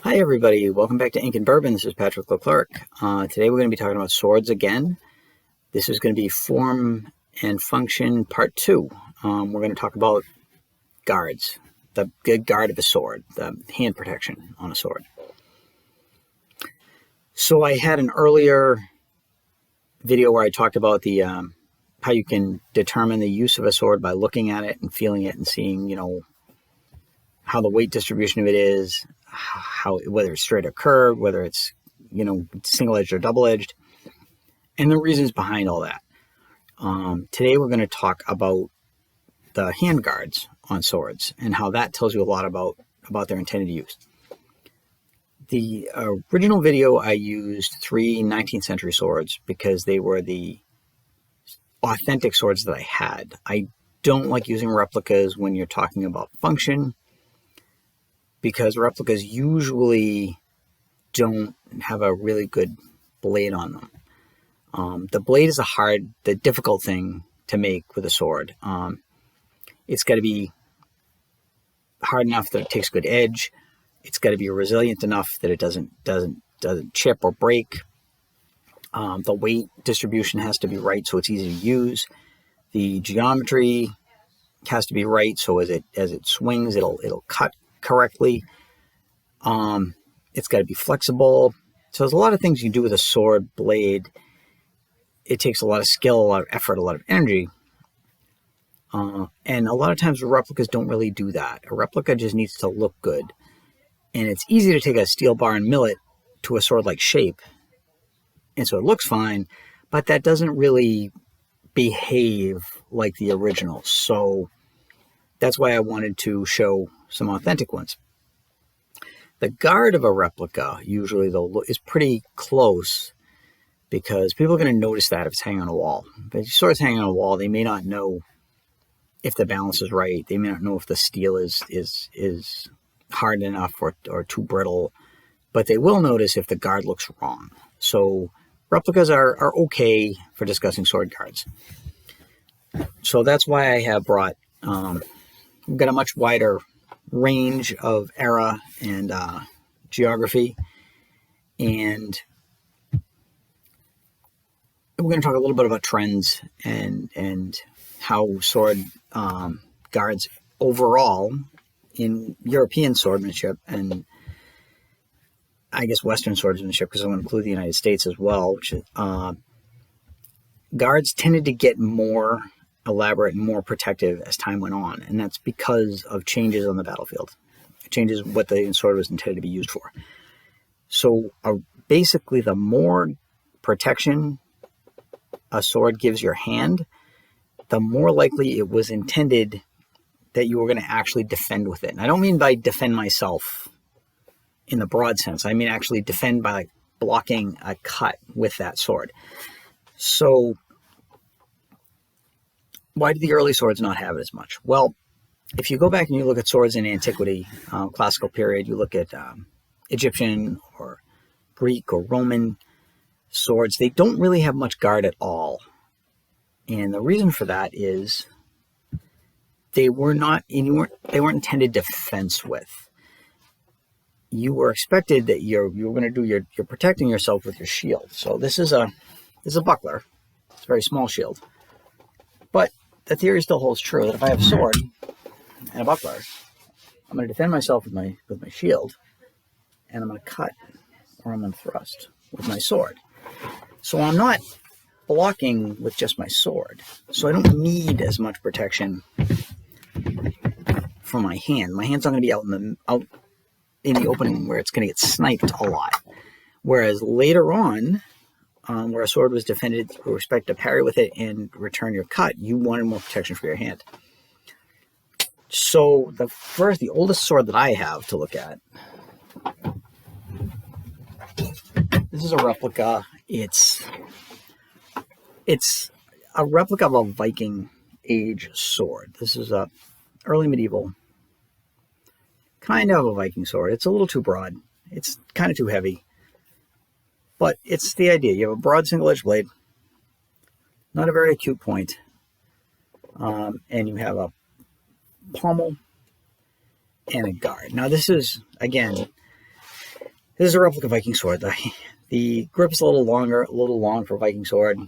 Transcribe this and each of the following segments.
Hi everybody, welcome back to Ink and Bourbon. This is Patrick Leclerc. Today we're going to be talking about swords again. This is going to be form and function part 2. We're going to talk about guards, the good guard of a sword, the hand protection on a sword. So I had an earlier video where I talked about the how you can determine the use of a sword by looking at it and feeling it and seeing, how the weight distribution of it is, whether it's straight or curved, whether it's, single-edged or double-edged, and the reasons behind all that. Today we're going to talk about the handguards on swords and how that tells you a lot about their intended use. The original video, I used 3 19th century swords because they were the authentic swords that I had. I don't like using replicas when you're talking about function, because replicas usually don't have a really good blade on them. The blade is the difficult thing to make with a sword. It's got to be hard enough that it takes good edge. It's got to be resilient enough that it doesn't chip or break. The weight distribution has to be right so it's easy to use. The geometry has to be right so as it swings, it'll cut correctly. It's got to be flexible. So there's a lot of things you can do with a sword blade. It takes a lot of skill, a lot of effort, a lot of energy. And a lot of times replicas don't really do that. A replica just needs to look good. And it's easy to take a steel bar and mill it to a sword-like shape. And so it looks fine, but that doesn't really behave like the original. So that's why I wanted to show some authentic ones. The guard of a replica usually though is pretty close because people are going to notice that if it's hanging on a wall. If your sword's hanging on a wall, they may not know if the balance is right. They may not know if the steel is hard enough or too brittle, but they will notice if the guard looks wrong. So replicas are okay for discussing sword guards. So that's why I have brought, we've got a much wider range of era and geography, and we're going to talk a little bit about trends and how sword guards overall in European swordmanship, and I guess Western swordsmanship, because I'm going to include the United States as well, which guards tended to get more elaborate and more protective as time went on, and that's because of changes on the battlefield. Changes what the sword was intended to be used for. So basically, the more protection a sword gives your hand, the more likely it was intended that you were going to actually defend with it. And I don't mean by defend myself in the broad sense. I mean actually defend by blocking a cut with that sword. So why do the early swords not have it as much? Well, if you go back and you look at swords in antiquity, classical period, you look at Egyptian or Greek or Roman swords, they don't really have much guard at all. And the reason for that is they weren't intended to fence with. You were expected that you're going to do you're protecting yourself with your shield. So this is a buckler. It's a very small shield. But the theory still holds true that if I have a sword and a buckler, I'm going to defend myself with my shield, and I'm going to cut or I'm going to thrust with my sword. So I'm not blocking with just my sword. So I don't need as much protection for my hand. My hand's not going to be out in the opening where it's going to get sniped a lot. Whereas later on, where a sword was defended with respect to parry with it and return your cut, you wanted more protection for your hand. So the oldest sword that I have to look at, this is a replica. It's a replica of a Viking Age Sword. This is a early medieval kind of a Viking sword. It's a little too broad. It's kind of too heavy. But it's the idea. You have a broad single-edged blade, not a very acute point, and you have a pommel and a guard. Now this is, again, This is a replica Viking sword. The grip is a little long for a Viking sword,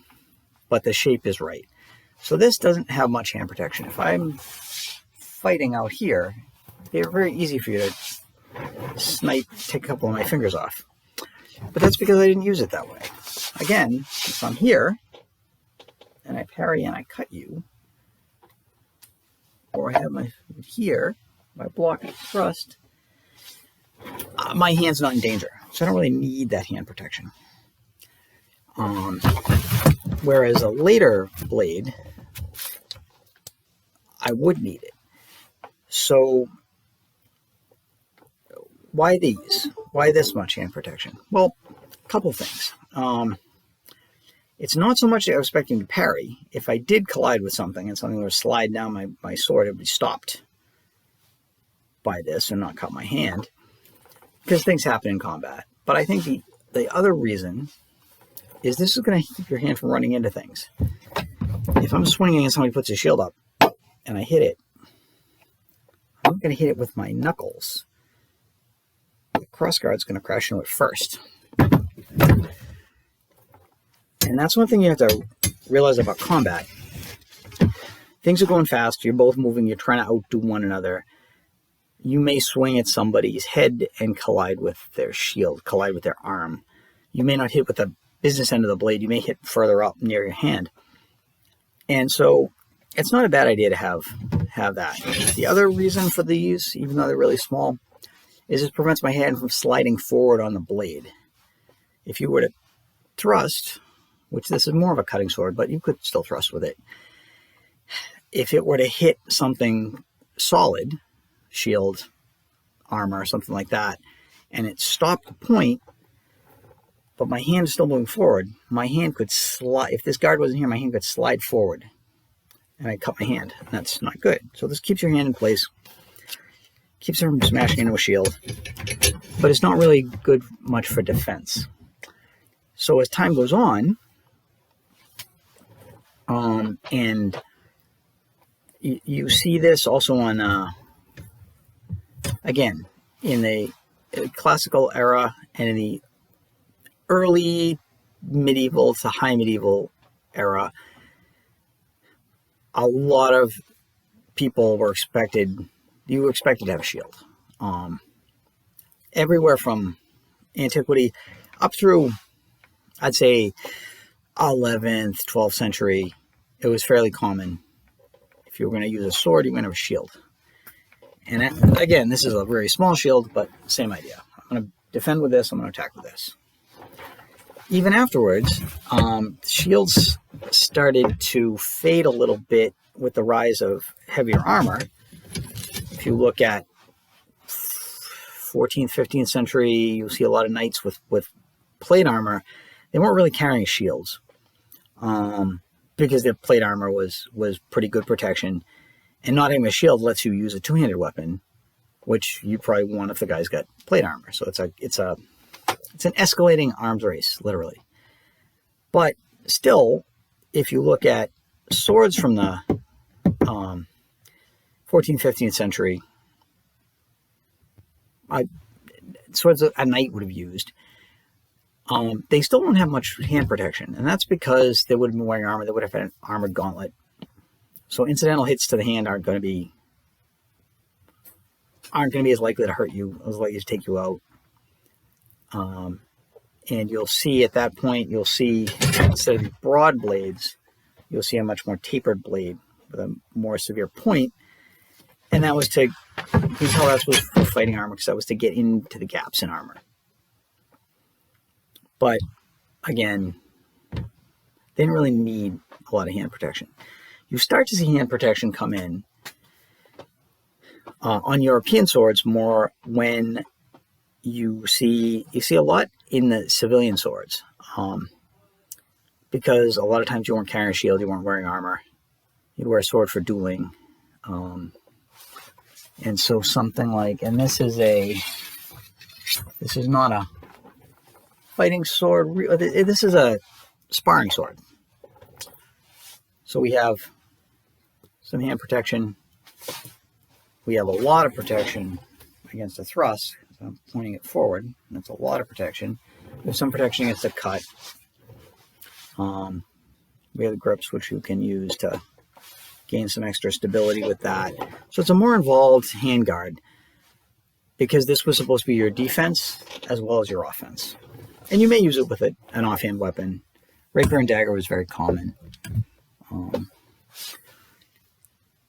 but the shape is right. So this doesn't have much hand protection. If I'm fighting out here, it's very easy for you to take a couple of my fingers off. But that's because I didn't use it that way. Again, if I'm here, and I parry and I cut you, or I have my foot here, my block and thrust, my hand's not in danger. So I don't really need that hand protection. Whereas a later blade, I would need it. So why these? Why this much hand protection? Well, a couple things. It's not so much that I was expecting to parry. If I did collide with something and something were to slide down my sword, it would be stopped by this and not cut my hand, because things happen in combat. But I think the other reason is this is going to keep your hand from running into things. If I'm swinging and somebody puts a shield up and I hit it, I'm going to hit it with my knuckles. The crossguard's going to crash into it first. And that's one thing you have to realize about combat. Things are going fast, you're both moving, you're trying to outdo one another. You may swing at somebody's head and collide with their shield, collide with their arm. You may not hit with the business end of the blade, you may hit further up near your hand. And so it's not a bad idea to have that. The other reason for these, even though they're really small, is it prevents my hand from sliding forward on the blade. If you were to thrust, which this is more of a cutting sword, but you could still thrust with it. If it were to hit something solid, shield, armor, something like that, and it stopped the point, but my hand is still moving forward, my hand could slide. If this guard wasn't here, my hand could slide forward, and I'd cut my hand. And that's not good. So this keeps your hand in place, keeps it from smashing into a shield, but it's not really good much for defense. So as time goes on, and you see this also on, again, in the classical era and in the early medieval to high medieval era, a lot of people were expected to have a shield. Everywhere from antiquity up through, I'd say, 11th, 12th century, it was fairly common. If you were going to use a sword, you were going to have a shield. And again, this is a very small shield, but same idea. I'm going to defend with this, I'm going to attack with this. Even afterwards, shields started to fade a little bit with the rise of heavier armor. If you look at 14th, 15th century, you'll see a lot of knights with plate armor. They weren't really carrying shields because their plate armor was pretty good protection. And not having a shield lets you use a two-handed weapon, which you probably want if the guy's got plate armor. So it's an escalating arms race, literally. But still, if you look at swords from the 14th, 15th century, swords a knight would have used, they still don't have much hand protection. And that's because they would have been wearing armor. They would have had an armored gauntlet. So incidental hits to the hand aren't going to be as likely to hurt you, as likely to take you out. And you'll see at that point, instead of broad blades, you'll see a much more tapered blade with a more severe point. And that was you can tell that was for fighting armor, because that was to get into the gaps in armor. But again, they didn't really need a lot of hand protection. You start to see hand protection come in on European swords more when you see a lot in the civilian swords, because a lot of times you weren't carrying a shield, you weren't wearing armor, you'd wear a sword for dueling, and so something like, and this is not a fighting sword, this is a sparring sword. So we have some hand protection. We have a lot of protection against a thrust. So I'm pointing it forward. And that's a lot of protection. There's some protection against a cut. We have the grips, which you can use to gain some extra stability with that. So it's a more involved handguard because this was supposed to be your defense as well as your offense. And you may use it with an offhand weapon. Rapier and dagger was very common.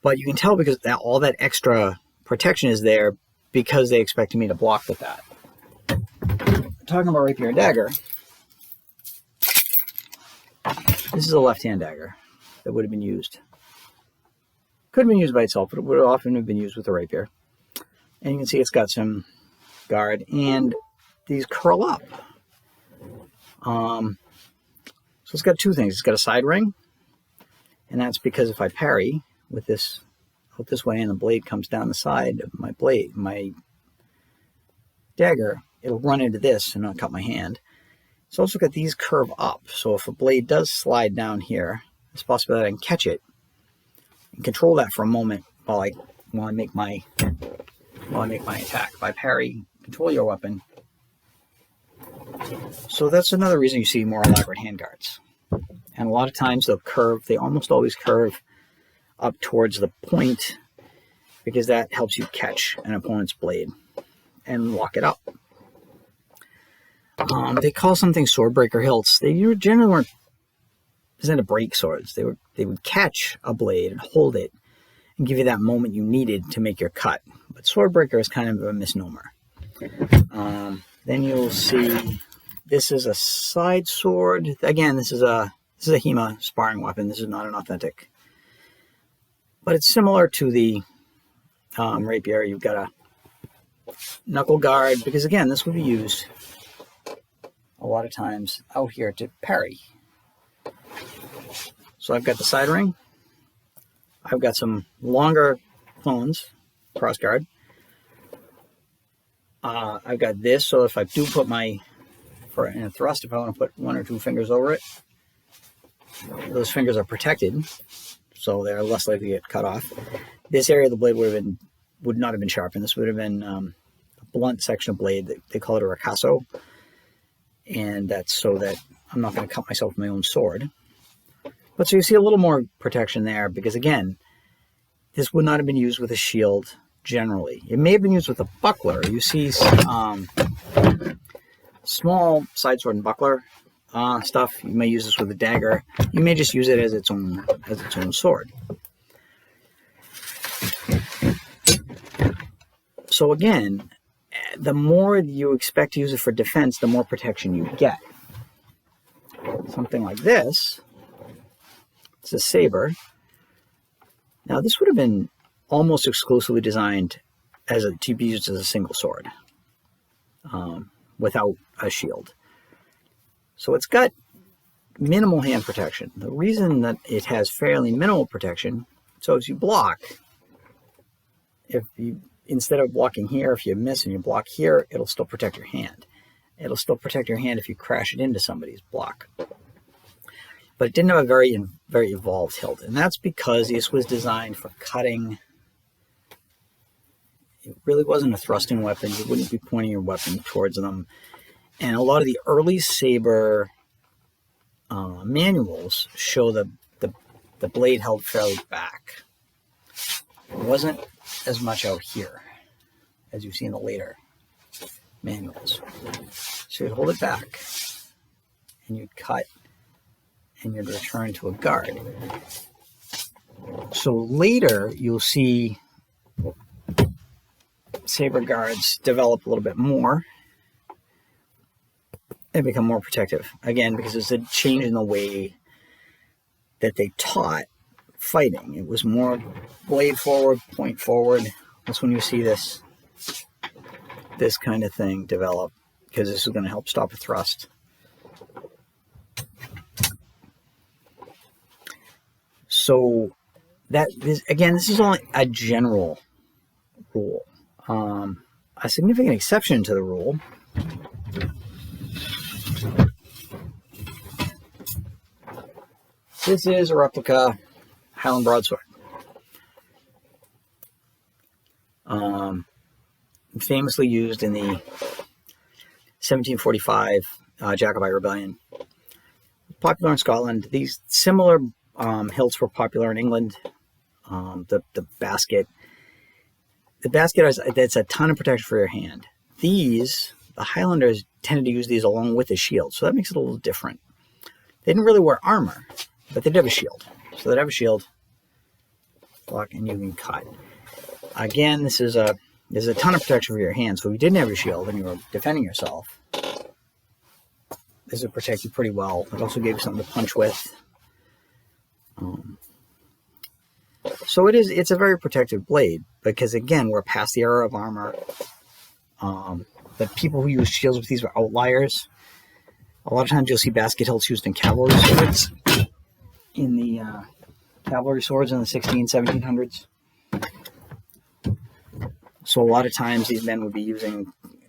But you can tell because all that extra protection is there because they expected me to block with that. Talking about rapier and dagger, this is a left-hand dagger that would have been used. Could have been used by itself, but it would often have been used with a rapier. And you can see it's got some guard, and these curl up. So it's got two things. It's got a side ring, and that's because if I parry with this out this way and the blade comes down the side of my dagger, it'll run into this and not cut my hand. It's also got these curve up, so if a blade does slide down here, it's possible that I can catch it and control that for a moment while I make my attack. If I parry, control your weapon. So that's another reason you see more elaborate handguards. And a lot of times they'll curve, they almost always curve up towards the point because that helps you catch an opponent's blade and lock it up. They call something sword breaker hilts. They generally weren't designed to break swords. They would catch a blade and hold it and give you that moment you needed to make your cut. But sword breaker is kind of a misnomer. Then you'll see this is a side sword. Again, this is a HEMA sparring weapon. This is not an authentic. But it's similar to the rapier. You've got a knuckle guard because, again, this would be used a lot of times out here to parry. So I've got the side ring. I've got some longer clones, cross guard. I've got this, so if I do put in a thrust, if I want to put one or two fingers over it, those fingers are protected, so they're less likely to get cut off. This area of the blade would not have been sharpened. This would have been a blunt section of blade. They call it a ricasso, and that's so that I'm not going to cut myself with my own sword. But so you see a little more protection there because, again, this would not have been used with a shield generally. It may have been used with a buckler. You see small side sword and buckler stuff. You may use this with a dagger. You may just use it as its own sword. So again, the more you expect to use it for defense, the more protection you get. Something like this. It's a saber. Now this would have been almost exclusively designed to be used as a single sword without a shield. So it's got minimal hand protection. The reason that it has fairly minimal protection, so as you block, instead of blocking here, if you miss and you block here, it'll still protect your hand. It'll still protect your hand if you crash it into somebody's block. But it didn't have a very, very evolved hilt. And that's because this was designed for cutting. It really wasn't a thrusting weapon. You wouldn't be pointing your weapon towards them. And a lot of the early Saber manuals show the blade held fairly back. It wasn't as much out here as you see in the later manuals. So you'd hold it back and you'd cut and you'd return to a guard. So later you'll see saber guards develop a little bit more and become more protective. Again, because it's a change in the way that they taught fighting. It was more blade forward, point forward. That's when you see this kind of thing develop, because this is going to help stop a thrust. So this is only a general rule. A significant exception to the rule this is a replica Highland Broadsword. famously used in the 1745 Jacobite Rebellion. Popular in Scotland. These similar hilts were popular in England. The basket. The basket that's a ton of protection for your hand. These, the Highlanders tended to use these along with the shield, so that makes it a little different. They didn't really wear armor, but they did have a shield. So they'd have a shield, block, and you can cut. Again, there's a ton of protection for your hand, so if you didn't have your shield and you were defending yourself, this would protect you pretty well. It also gave you something to punch with. So it's a very protective blade, because again, we're past the era of armor. The people who use shields with these were outliers. A lot of times you'll see basket hilts used in cavalry swords, in the cavalry swords in the 1700s. So a lot of times these men would be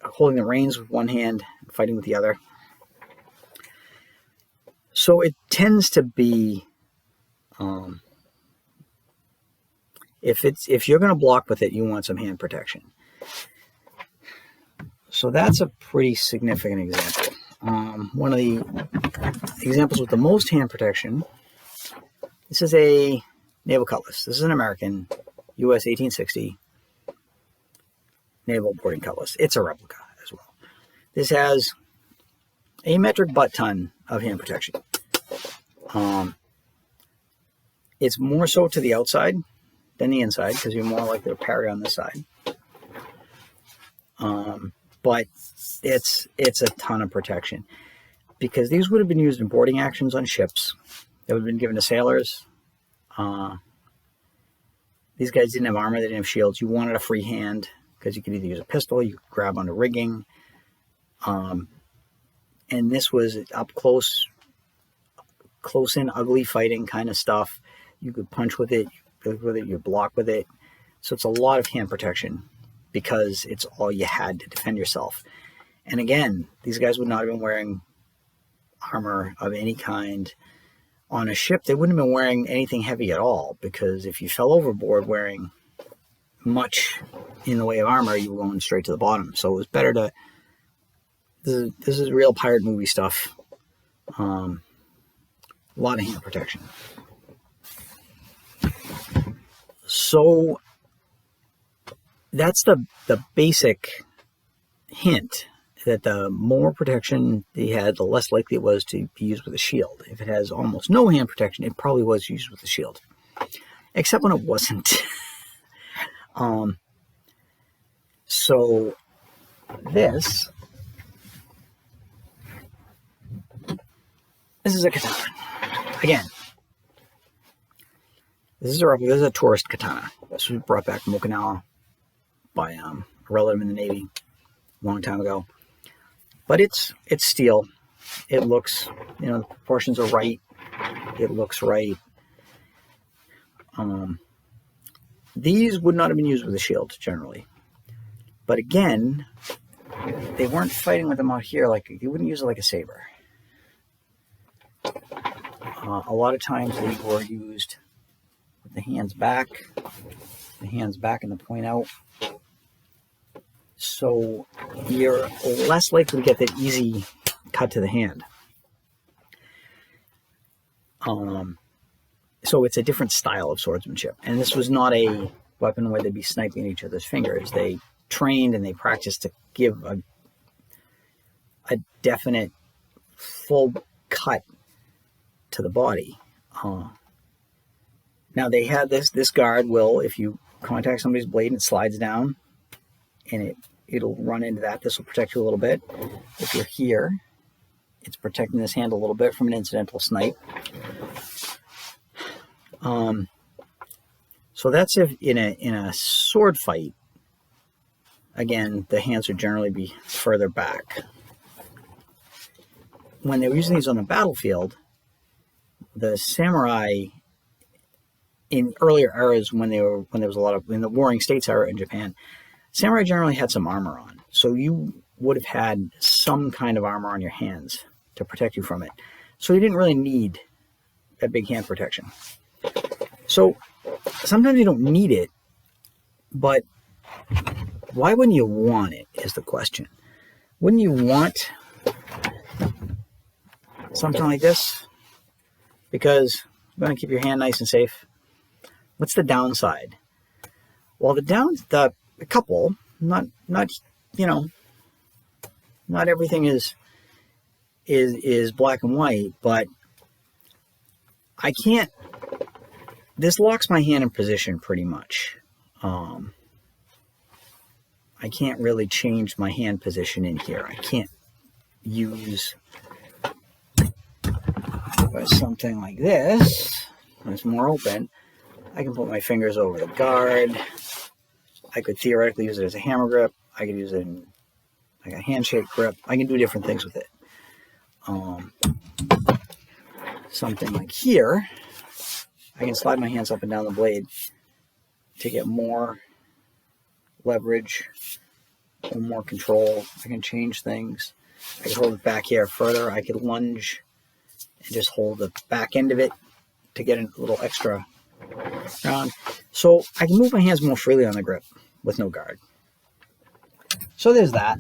holding the reins with one hand, fighting with the other. So it tends to be, if you're going to block with it, you want some hand protection. So that's a pretty significant example. One of the examples with the most hand protection, this is a Naval Cutlass. This is an American, US 1860 Naval boarding cutlass. It's a replica as well. This has a metric butt ton of hand protection. It's more so to the outside than the inside, because you're more likely to parry on this side. But it's a ton of protection, because these would have been used in boarding actions on ships. They would have been given to sailors. These guys didn't have armor, they didn't have shields. You wanted a free hand, because you could either use a pistol, you could grab onto rigging. And this was up close in, ugly fighting kind of stuff. You could punch with it, you block with it. So it's a lot of hand protection, because it's all you had to defend yourself. And again, these guys would not have been wearing armor of any kind. On a ship, they wouldn't have been wearing anything heavy at all, because if you fell overboard wearing much in the way of armor, you were going straight to the bottom. So it was better to... This is real pirate movie stuff. A lot of hand protection. So that's the basic hint, that the more protection they had, the less likely it was to be used with a shield. If it has almost no hand protection, it probably was used with a shield, except when it wasn't. So this is a katana. Again, this is a tourist katana. This was brought back from Okinawa by a relative in the Navy a long time ago. But it's steel. It looks, the proportions are right. It looks right. These would not have been used with a shield generally. But again, they weren't fighting with them out here. Like, you wouldn't use it like a saber. A lot of times they were used with the hands back and the point out. So you're less likely to get that easy cut to the hand. So it's a different style of swordsmanship. And this was not a weapon where they'd be sniping each other's fingers. They trained and they practiced to give a definite full cut to the body. Now they had this guard will, if you contact somebody's blade and it slides down and it'll run into that, this will protect you a little bit. If you're here, it's protecting this hand a little bit from an incidental snipe. So that's if in a sword fight, again, the hands would generally be further back. When they were using these on the battlefield, the samurai in earlier eras, when there was a lot of, in the Warring States era in Japan, samurai generally had some armor on. So you would have had some kind of armor on your hands to protect you from it. So you didn't really need that big hand protection. So sometimes you don't need it, but Why wouldn't you want it is the question. Wouldn't you want something like this? Because you're going to keep your hand nice and safe. What's the downside? Well, a couple, not everything is black and white, but I can't, this locks my hand in position pretty much. I can't really change my hand position in here. I can't use something like this. It's more open. I can put my fingers over the guard. I could theoretically use it as a hammer grip. I could use it in like a handshake grip. I can do different things with it. Something like here, I can slide my hands up and down the blade to get more leverage or more control. I can change things. I can hold it back here further. I could lunge and just hold the back end of it to get a little extra round. So I can move my hands more freely on the grip with no guard. So there's that.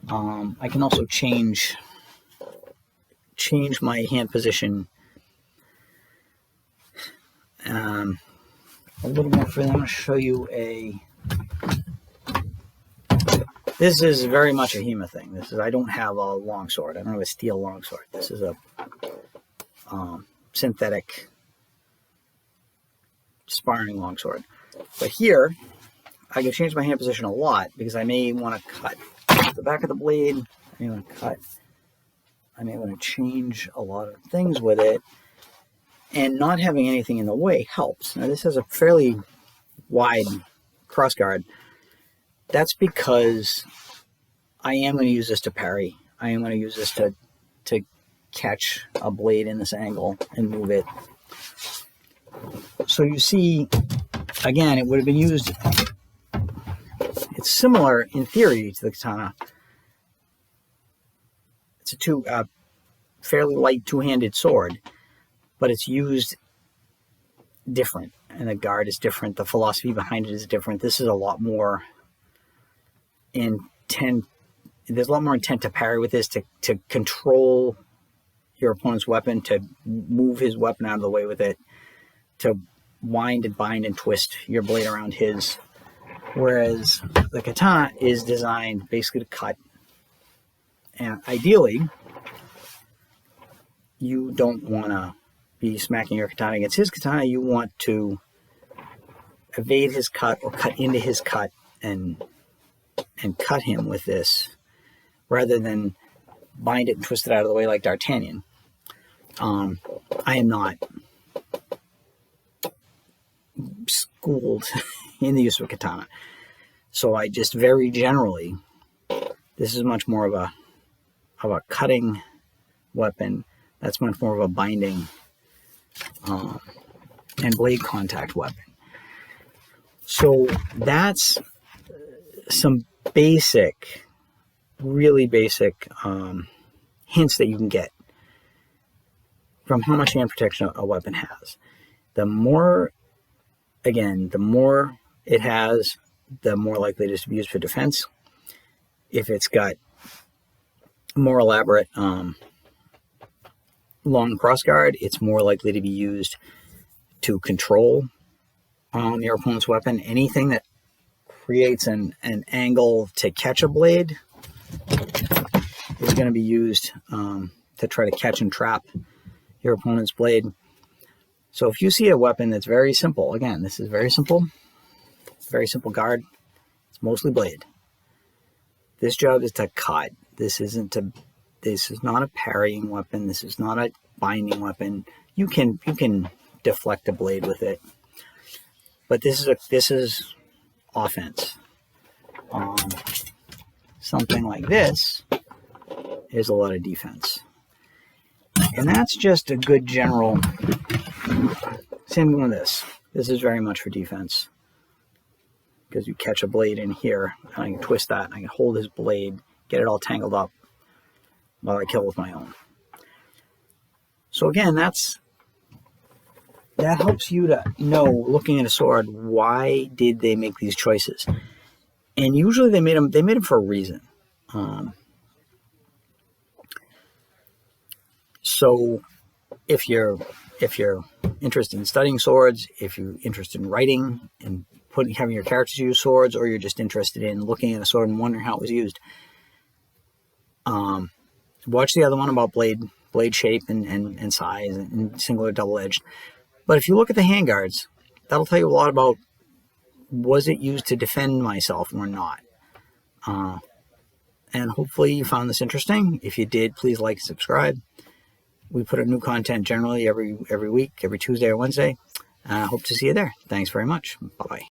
I can also change my hand position a little more freely. I'm going to show you this is very much a HEMA thing. I don't have a longsword. I don't have a steel longsword. This is a synthetic sparring longsword. But here, I can change my hand position a lot because I may want to cut the back of the blade. I may want to cut. I may want to change a lot of things with it. And not having anything in the way helps. Now, this has a fairly wide crossguard. That's because I am going to use this to parry. I am going to use this to catch a blade in this angle and move it. So you see, again, it would have been used. It's similar in theory to the katana. It's a fairly light two-handed sword, but it's used different, and the guard is different. The philosophy behind it is different. This is a lot more intent. There's a lot more intent to parry with this, to control your opponent's weapon, to move his weapon out of the way with it, to wind and bind and twist your blade around his. Whereas the katana is designed basically to cut. And ideally, you don't want to be smacking your katana against his katana. You want to evade his cut or cut into his cut and cut him with this, rather than bind it and twist it out of the way like D'Artagnan. I am not schooled in the use of a katana, so I just very generally, this is much more of a cutting weapon. That's much more of a binding and blade contact weapon. So that's some basic, really basic hints that you can get from how much hand protection a weapon has. The more it has, the more likely it is to be used for defense. If it's got more elaborate long crossguard, it's more likely to be used to control your opponent's weapon. Anything that creates an angle to catch a blade is going to be used to try to catch and trap your opponent's blade. So if you see a weapon that's very simple, again, this is very simple guard, it's mostly blade. This job is to cut. This is not a parrying weapon. This is not a binding weapon. You can deflect a blade with it, but this is offense. Something like this is a lot of defense, and that's just a good general. Same with this. This is very much for defense, because you catch a blade in here, and I can twist that, and I can hold his blade, get it all tangled up while I kill with my own. So again, that helps you to know, looking at a sword, why did they make these choices? And usually they made them for a reason. So if you're interested in studying swords, if you're interested in writing and having your characters use swords, or you're just interested in looking at a sword and wondering how it was used, watch the other one about blade shape and size and single or double edged. But if you look at the handguards, that'll tell you a lot about, was it used to defend myself or not. And hopefully you found this interesting. If you did, please like and subscribe. We put out new content generally every week, every Tuesday or Wednesday. Hope to see you there. Thanks very much. Bye-bye.